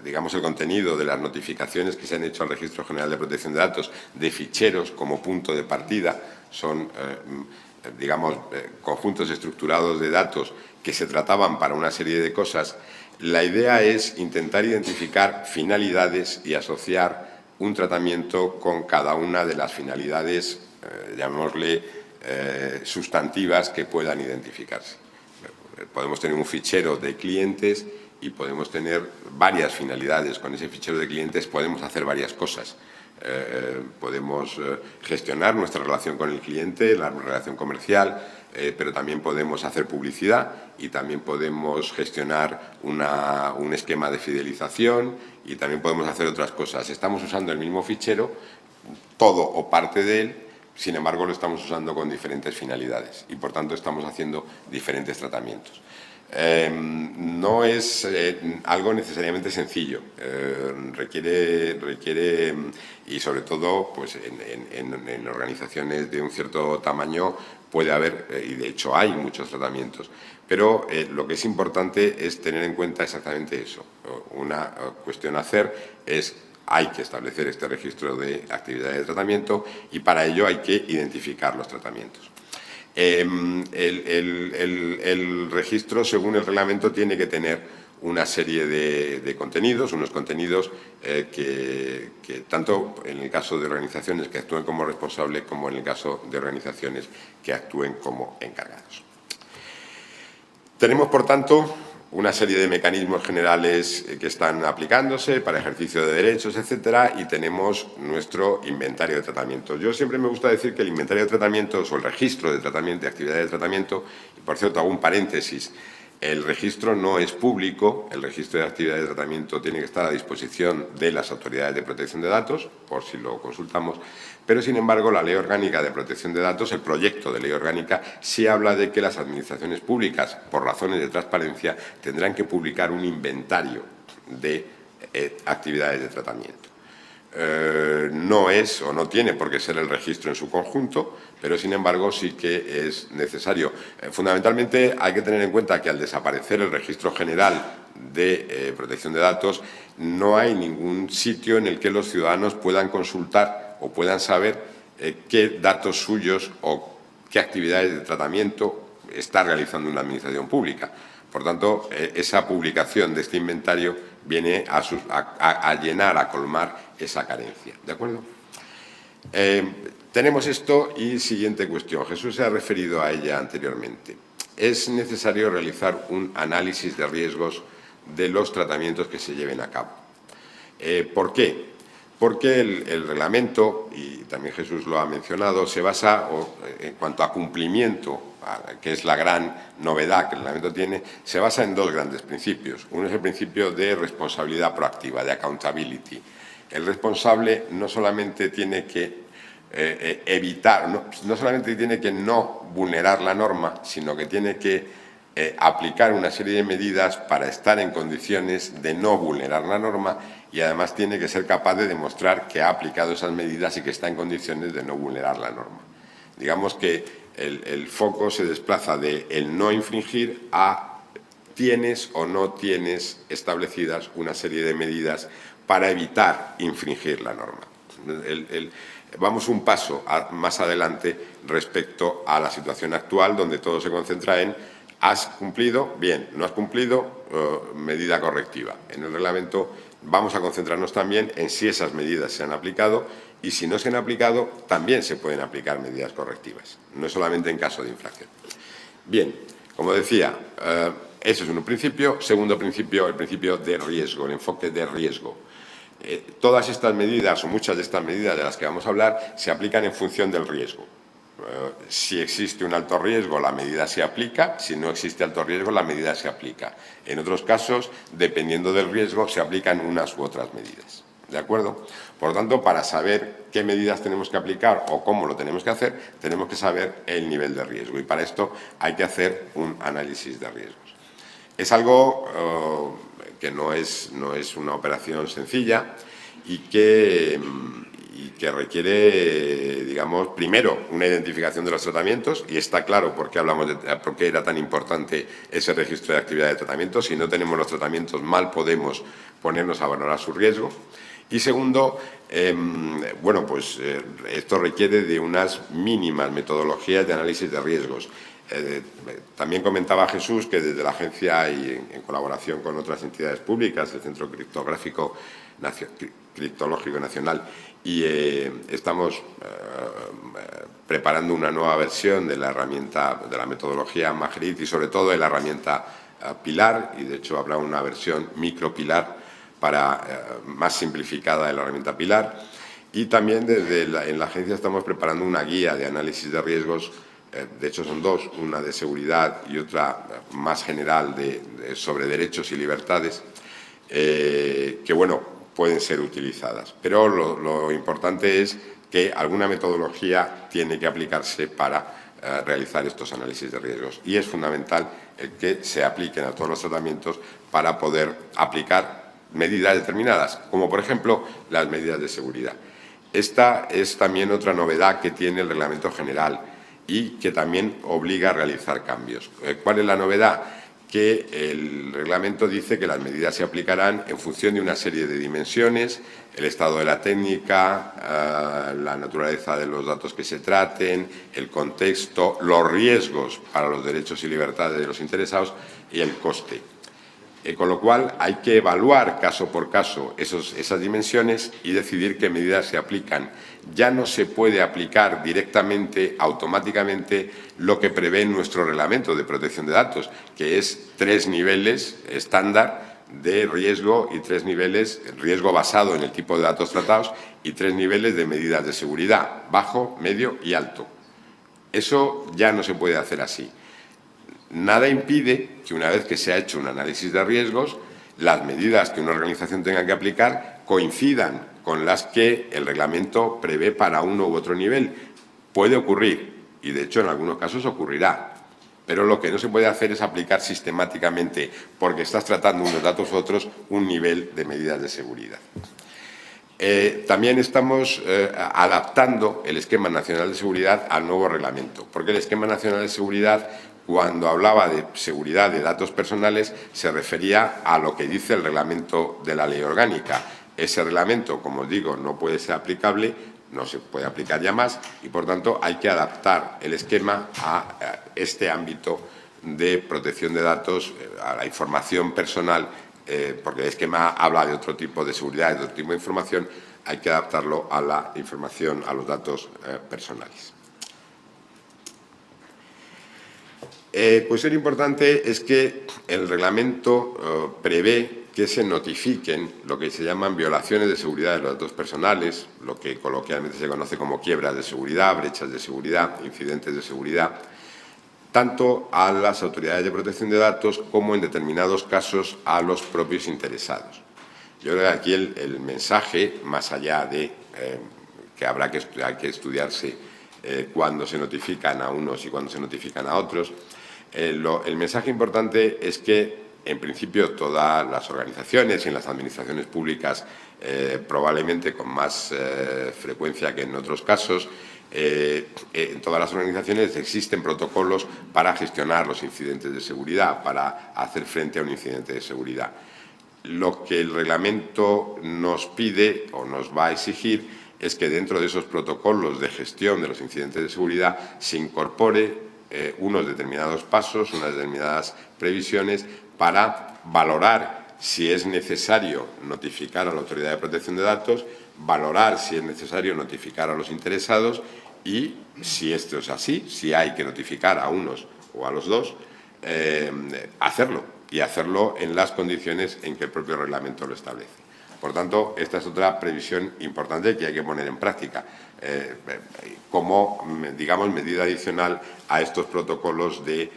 digamos, el contenido de las notificaciones que se han hecho al Registro General de Protección de Datos de ficheros como punto de partida, son digamos, conjuntos estructurados de datos que se trataban para una serie de cosas. La idea es intentar identificar finalidades y asociar un tratamiento con cada una de las finalidades, llamémosle, sustantivas que puedan identificarse. Podemos tener un fichero de clientes y podemos tener varias finalidades. Con ese fichero de clientes podemos hacer varias cosas. Podemos gestionar nuestra relación con el cliente, la relación comercial, pero también podemos hacer publicidad y también podemos gestionar un esquema de fidelización y también podemos hacer otras cosas. Estamos usando el mismo fichero, todo o parte de él, sin embargo lo estamos usando con diferentes finalidades y por tanto estamos haciendo diferentes tratamientos. no es algo necesariamente sencillo. Requiere, y sobre todo pues en organizaciones de un cierto tamaño puede haber, y de hecho hay muchos tratamientos, pero lo que es importante es tener en cuenta exactamente eso. Una cuestión a hacer es: hay que establecer este registro de actividades de tratamiento y para ello hay que identificar los tratamientos. El registro, según el reglamento, tiene que tener una serie de contenidos, unos contenidos que tanto en el caso de organizaciones que actúen como responsables como en el caso de organizaciones que actúen como encargados. Tenemos, por tanto, una serie de mecanismos generales que están aplicándose para ejercicio de derechos, etcétera, y tenemos nuestro inventario de tratamientos. Yo siempre me gusta decir que el inventario de tratamientos o el registro de tratamiento, de actividades de tratamiento, y por cierto hago un paréntesis, el registro no es público, el registro de actividades de tratamiento tiene que estar a disposición de las autoridades de protección de datos, por si lo consultamos, pero sin embargo la Ley Orgánica de Protección de Datos, el proyecto de Ley Orgánica, sí habla de que las administraciones públicas, por razones de transparencia, tendrán que publicar un inventario de actividades de tratamiento. No es o no tiene por qué ser el registro en su conjunto, pero sin embargo sí que es necesario. Fundamentalmente hay que tener en cuenta que al desaparecer el registro general de protección de datos no hay ningún sitio en el que los ciudadanos puedan consultar o puedan saber qué datos suyos o qué actividades de tratamiento está realizando una administración pública. Por tanto, esa publicación de este inventario viene a llenar, a colmar esa carencia. ¿De acuerdo? Tenemos esto y siguiente cuestión. Jesús se ha referido a ella anteriormente. Es necesario realizar un análisis de riesgos de los tratamientos que se lleven a cabo. ¿Por qué? Porque el reglamento, y también Jesús lo ha mencionado, se basa, en cuanto a cumplimiento, que es la gran novedad que el reglamento tiene, se basa en dos grandes principios. Uno es el principio de responsabilidad proactiva, de accountability. El responsable no solamente tiene que evitar, no solamente tiene que no vulnerar la norma, sino que tiene que aplicar una serie de medidas para estar en condiciones de no vulnerar la norma y además tiene que ser capaz de demostrar que ha aplicado esas medidas y que está en condiciones de no vulnerar la norma. Digamos que el foco se desplaza de el no infringir a tienes o no tienes establecidas una serie de medidas para evitar infringir la norma. Vamos un paso más adelante respecto a la situación actual, donde todo se concentra en ¿has cumplido? Bien. ¿No has cumplido? Medida correctiva. En el reglamento vamos a concentrarnos también en si esas medidas se han aplicado y si no se han aplicado, también se pueden aplicar medidas correctivas, no solamente en caso de infracción. Bien, como decía, eso es un principio. Segundo principio, el principio de riesgo, el enfoque de riesgo. Todas estas medidas, o muchas de estas medidas de las que vamos a hablar, se aplican en función del riesgo. Si existe un alto riesgo, la medida se aplica. Si no existe alto riesgo, la medida se aplica. En otros casos, dependiendo del riesgo, se aplican unas u otras medidas. ¿De acuerdo? Por lo tanto, para saber qué medidas tenemos que aplicar o cómo lo tenemos que hacer, tenemos que saber el nivel de riesgo. Y para esto hay que hacer un análisis de riesgos. Es algo que no es una operación sencilla y que requiere, digamos, primero una identificación de los tratamientos, y está claro por qué era tan importante ese registro de actividad de tratamiento. Si no tenemos los tratamientos, mal podemos ponernos a valorar su riesgo. Y segundo, esto requiere de unas mínimas metodologías de análisis de riesgos. También comentaba Jesús que desde la agencia y en colaboración con otras entidades públicas, el Centro Criptológico Nacional, y estamos preparando una nueva versión de la herramienta, de la metodología Magritte y sobre todo de la herramienta Pilar, y de hecho habrá una versión micropilar más simplificada de la herramienta Pilar. Y también en la agencia estamos preparando una guía de análisis de riesgos. De hecho son dos, una de seguridad y otra más general sobre derechos y libertades, que pueden ser utilizadas. Pero lo importante es que alguna metodología tiene que aplicarse para realizar estos análisis de riesgos. Y es fundamental el que se apliquen a todos los tratamientos para poder aplicar medidas determinadas, como por ejemplo las medidas de seguridad. Esta es también otra novedad que tiene el Reglamento General y que también obliga a realizar cambios. ¿Cuál es la novedad? Que el reglamento dice que las medidas se aplicarán en función de una serie de dimensiones: el estado de la técnica, la naturaleza de los datos que se traten, el contexto, los riesgos para los derechos y libertades de los interesados y el coste. Con lo cual, hay que evaluar caso por caso esas dimensiones y decidir qué medidas se aplican. Ya no se puede aplicar directamente, automáticamente, lo que prevé nuestro reglamento de protección de datos, que es 3 niveles estándar de riesgo y 3 niveles, riesgo basado en el tipo de datos tratados, y 3 niveles de medidas de seguridad, bajo, medio y alto. Eso ya no se puede hacer así. Nada impide que, una vez que se ha hecho un análisis de riesgos, las medidas que una organización tenga que aplicar coincidan con las que el reglamento prevé para uno u otro nivel. Puede ocurrir, y de hecho en algunos casos ocurrirá, pero lo que no se puede hacer es aplicar sistemáticamente, porque estás tratando unos datos u otros, un nivel de medidas de seguridad. También estamos adaptando el Esquema Nacional de Seguridad al nuevo reglamento, porque el Esquema Nacional de Seguridad, cuando hablaba de seguridad de datos personales, se refería a lo que dice el reglamento de la Ley Orgánica. Ese reglamento, como os digo, no puede ser aplicable, no se puede aplicar ya más y, por tanto, hay que adaptar el esquema a este ámbito de protección de datos, a la información personal, porque el esquema habla de otro tipo de seguridad, de otro tipo de información, hay que adaptarlo a la información, a los datos personales. Cuestión importante es que el reglamento prevé que se notifiquen lo que se llaman violaciones de seguridad de los datos personales, lo que coloquialmente se conoce como quiebras de seguridad, brechas de seguridad, incidentes de seguridad, tanto a las autoridades de protección de datos como, en determinados casos, a los propios interesados. Yo creo que aquí el mensaje, más allá de que habrá que estudiarse cuando se notifican a unos y cuando se notifican a otros, el mensaje importante es que, en principio, todas las organizaciones y en las administraciones públicas, probablemente con más frecuencia que en otros casos, en todas las organizaciones existen protocolos para gestionar los incidentes de seguridad, para hacer frente a un incidente de seguridad. Lo que el reglamento nos pide o nos va a exigir es que dentro de esos protocolos de gestión de los incidentes de seguridad se incorpore unos determinados pasos, unas determinadas previsiones para valorar si es necesario notificar a la Autoridad de Protección de Datos, valorar si es necesario notificar a los interesados y, si esto es así, si hay que notificar a unos o a los dos, hacerlo, y hacerlo en las condiciones en que el propio reglamento lo establece. Por tanto, esta es otra previsión importante que hay que poner en práctica como, digamos, medida adicional a estos protocolos de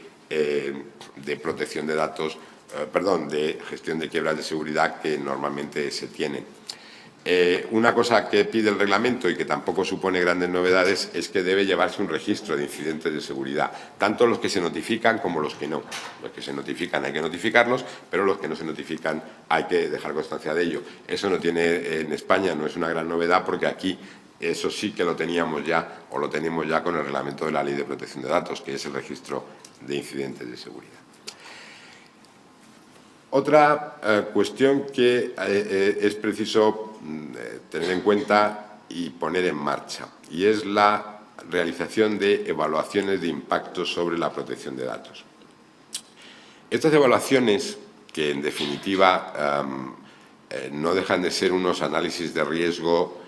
protección de datos, de gestión de quiebras de seguridad que normalmente se tienen. Una cosa que pide el reglamento y que tampoco supone grandes novedades es que debe llevarse un registro de incidentes de seguridad, tanto los que se notifican como los que no. Los que se notifican hay que notificarlos, pero los que no se notifican hay que dejar constancia de ello. Eso no tiene en España, no es una gran novedad, porque aquí eso sí que lo teníamos ya, o lo tenemos ya con el reglamento de la Ley de Protección de Datos, que es el registro de incidentes de seguridad. Otra cuestión que es preciso tener en cuenta y poner en marcha, y es la realización de evaluaciones de impacto sobre la protección de datos. Estas evaluaciones, que en definitiva no dejan de ser unos análisis de riesgo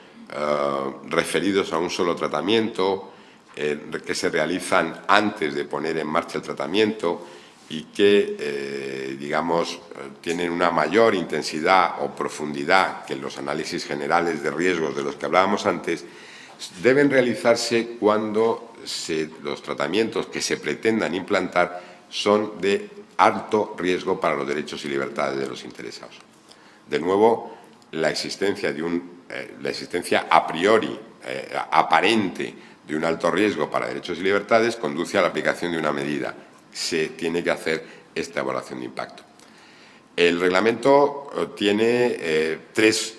referidos a un solo tratamiento, que se realizan antes de poner en marcha el tratamiento y que, digamos, tienen una mayor intensidad o profundidad que los análisis generales de riesgos de los que hablábamos antes, deben realizarse cuando los tratamientos que se pretendan implantar son de alto riesgo para los derechos y libertades de los interesados. De nuevo, la existencia de un la existencia a priori aparente de un alto riesgo para derechos y libertades conduce a la aplicación de una medida. Se tiene que hacer esta evaluación de impacto. El reglamento tiene tres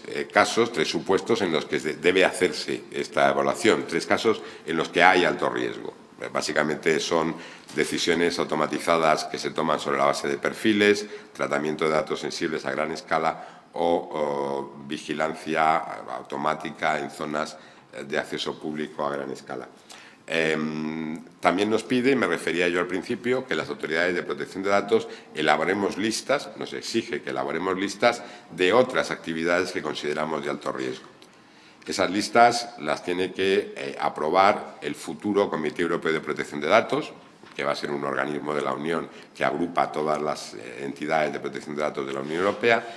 supuestos en los que debe hacerse esta evaluación, tres casos en los que hay alto riesgo. Básicamente son decisiones automatizadas que se toman sobre la base de perfiles, tratamiento de datos sensibles a gran escala o vigilancia automática en zonas de acceso público a gran escala. También nos pide, me refería yo al principio, que las autoridades de protección de datos elaboremos listas, nos exige que elaboremos listas de otras actividades que consideramos de alto riesgo. Esas listas las tiene que aprobar el futuro Comité Europeo de Protección de Datos, que va a ser un organismo de la Unión que agrupa a todas las entidades de protección de datos de la Unión Europea,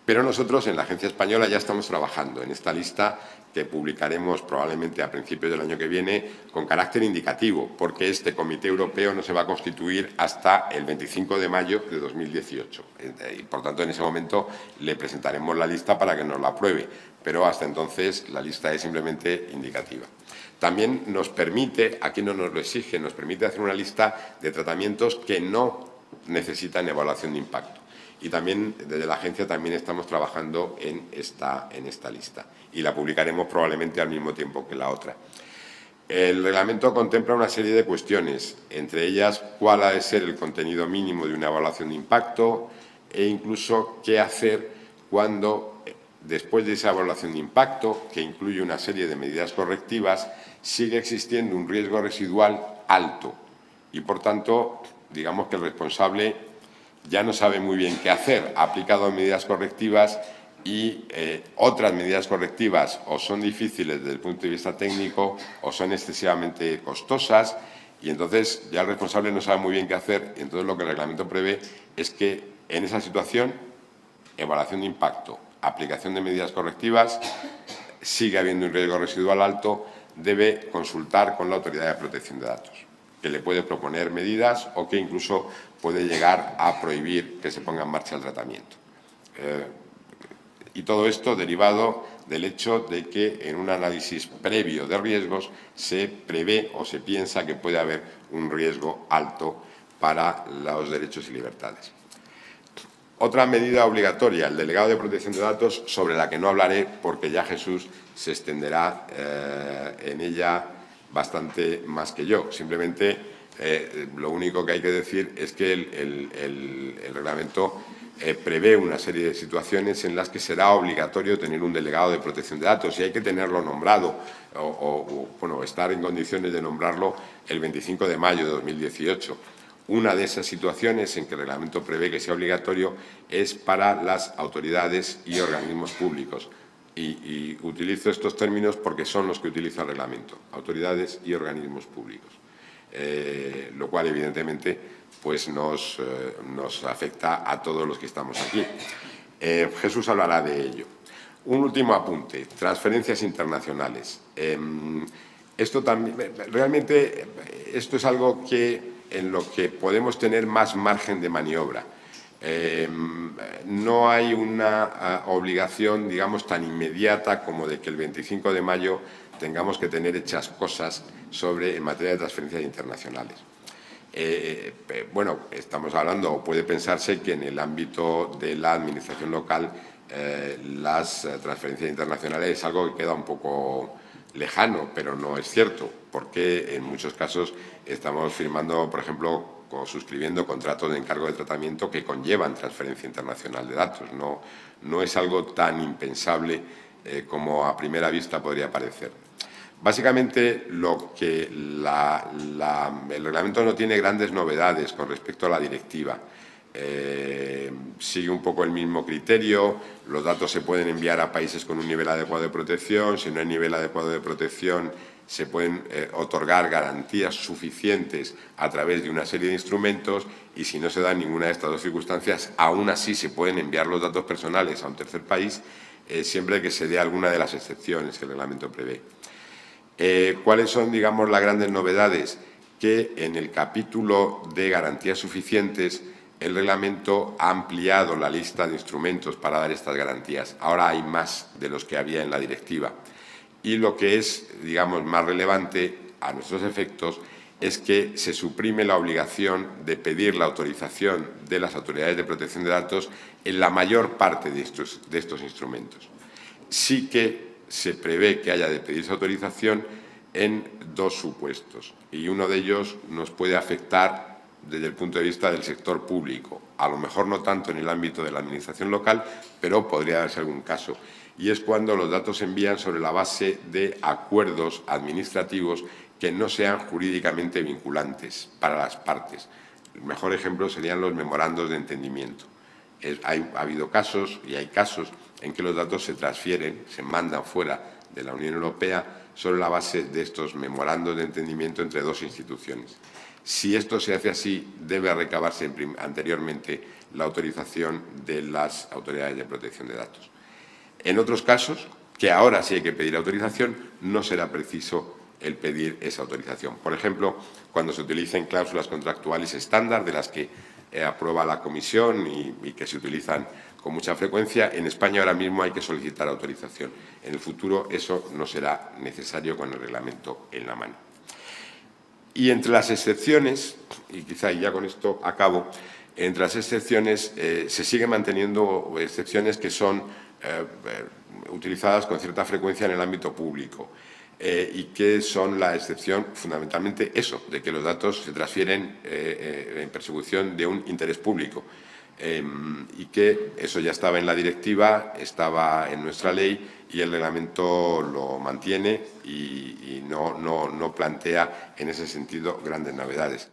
pero nosotros en la Agencia Española ya estamos trabajando en esta lista que publicaremos probablemente a principios del año que viene con carácter indicativo, porque este Comité Europeo no se va a constituir hasta el 25 de mayo de 2018. Y, por tanto, en ese momento le presentaremos la lista para que nos la apruebe, pero hasta entonces la lista es simplemente indicativa. También nos permite, aquí no nos lo exige, nos permite hacer una lista de tratamientos que no necesitan evaluación de impacto. Y también, desde la agencia, también estamos trabajando en esta lista y la publicaremos probablemente al mismo tiempo que la otra. El reglamento contempla una serie de cuestiones, entre ellas cuál ha de ser el contenido mínimo de una evaluación de impacto e incluso qué hacer cuando, después de esa evaluación de impacto, que incluye una serie de medidas correctivas, sigue existiendo un riesgo residual alto y, por tanto, digamos que el responsable ya no sabe muy bien qué hacer. Ha aplicado medidas correctivas y otras medidas correctivas o son difíciles desde el punto de vista técnico o son excesivamente costosas y entonces ya el responsable no sabe muy bien qué hacer. Y entonces lo que el reglamento prevé es que en esa situación, evaluación de impacto, aplicación de medidas correctivas, sigue habiendo un riesgo residual alto, debe consultar con la Autoridad de Protección de Datos, que le puede proponer medidas o que incluso puede llegar a prohibir que se ponga en marcha el tratamiento. Y todo esto derivado del hecho de que en un análisis previo de riesgos se prevé o se piensa que puede haber un riesgo alto para los derechos y libertades. Otra medida obligatoria, el delegado de protección de datos, sobre la que no hablaré porque ya Jesús se extenderá en ella bastante más que yo. Simplemente lo único que hay que decir es que el reglamento prevé una serie de situaciones en las que será obligatorio tener un delegado de protección de datos y hay que tenerlo nombrado o estar en condiciones de nombrarlo el 25 de mayo de 2018. Una de esas situaciones en que el reglamento prevé que sea obligatorio es para las autoridades y organismos públicos. Y utilizo estos términos porque son los que utiliza el reglamento, autoridades y organismos públicos, lo cual evidentemente pues nos afecta a todos los que estamos aquí. Jesús hablará de ello. Un último apunte, transferencias internacionales. Esto es algo en lo que podemos tener más margen de maniobra. No hay una obligación, digamos, tan inmediata como de que el 25 de mayo tengamos que tener hechas cosas en materia de transferencias internacionales. Bueno, estamos hablando, o puede pensarse que en el ámbito de la administración local las transferencias internacionales es algo que queda un poco lejano, pero no es cierto, porque en muchos casos estamos firmando, por ejemplo, o suscribiendo contratos de encargo de tratamiento que conllevan transferencia internacional de datos. No es algo tan impensable como a primera vista podría parecer. Básicamente, el reglamento no tiene grandes novedades con respecto a la directiva. Sigue un poco el mismo criterio, los datos se pueden enviar a países con un nivel adecuado de protección, si no hay nivel adecuado de protección se pueden otorgar garantías suficientes a través de una serie de instrumentos y si no se da ninguna de estas dos circunstancias, aún así se pueden enviar los datos personales a un tercer país siempre que se dé alguna de las excepciones que el reglamento prevé. ¿Cuáles son, digamos, las grandes novedades? Que en el capítulo de garantías suficientes el reglamento ha ampliado la lista de instrumentos para dar estas garantías. Ahora hay más de los que había en la directiva. Y lo que es, digamos, más relevante a nuestros efectos es que se suprime la obligación de pedir la autorización de las autoridades de protección de datos en la mayor parte de estos instrumentos. Sí que se prevé que haya de pedirse autorización en dos supuestos, y uno de ellos nos puede afectar desde el punto de vista del sector público, a lo mejor no tanto en el ámbito de la Administración local, pero podría darse algún caso, y es cuando los datos se envían sobre la base de acuerdos administrativos que no sean jurídicamente vinculantes para las partes. El mejor ejemplo serían los memorandos de entendimiento. Ha habido casos, y hay casos, en que los datos se transfieren, se mandan fuera de la Unión Europea sobre la base de estos memorandos de entendimiento entre dos instituciones. Si esto se hace así, debe recabarse anteriormente la autorización de las autoridades de protección de datos. En otros casos, que ahora sí hay que pedir autorización, no será preciso el pedir esa autorización. Por ejemplo, cuando se utilicen cláusulas contractuales estándar de las que aprueba la Comisión y que se utilizan con mucha frecuencia, en España ahora mismo hay que solicitar autorización. En el futuro eso no será necesario con el reglamento en la mano. Y entre las excepciones, y quizá ya con esto acabo, entre las excepciones se siguen manteniendo excepciones que son utilizadas con cierta frecuencia en el ámbito público y que son la excepción fundamentalmente eso, de que los datos se transfieren en persecución de un interés público y que eso ya estaba en la directiva, estaba en nuestra ley y el reglamento lo mantiene y no plantea en ese sentido grandes novedades.